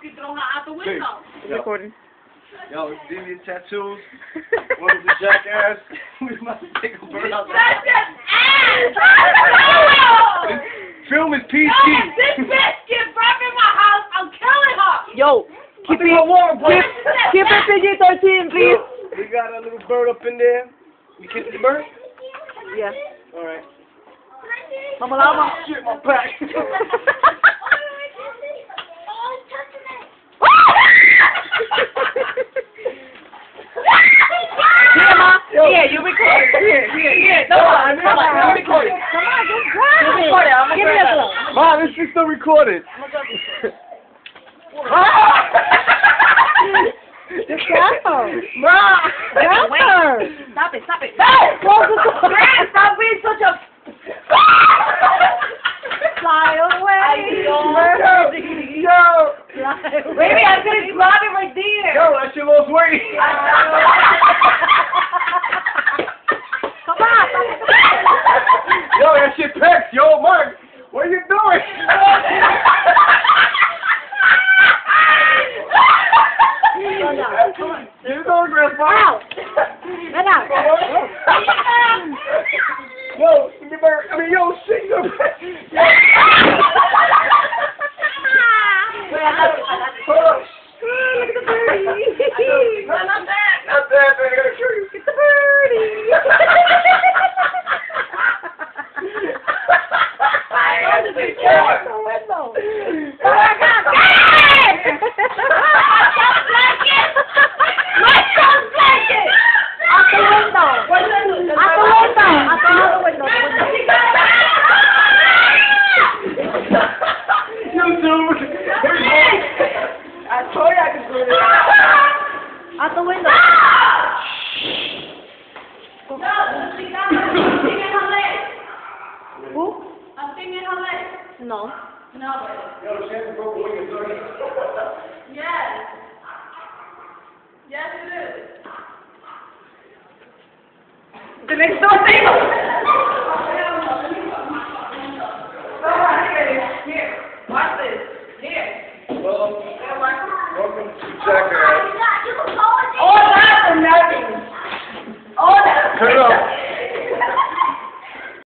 fucking throw her out the window. It's recording. Yo, it's didnt tattoos. What is the jackass? We must take a bird out. That's just ass! Film is PG. Yo, if this bitch get brought in my house, I'm killing her! Yo, keep it PG-13, please. Yo, we got a little bird up in there. You kissing the bird? Yeah. Alright. Mama Lama. Shit, my back. Yeah, you record it. Here. No, I'm recording. Come on, just grab it. Record it. I'm gonna grab it. Mom, this is still recorded. Just grab her. Mom, grab her. Stop it. Hey, close the door. Stop being such a... Fly away. Yo. Baby, I'm gonna grab it right there. Yo, that shit lost weight. Come on. Yo, that shit packs. Yo, Mark, what are you doing? You going, Grandpa? Out. Get out. Yo, yo, shit. Yo. Look at the birdie. Not that. Not that, man. I gotta kill you. Get the birdie. I told you I could do this. Out the window. Who? I'm thinking her leg. No. No. Yo, she has a broken wing. Yes. Yes, it is. The next door table.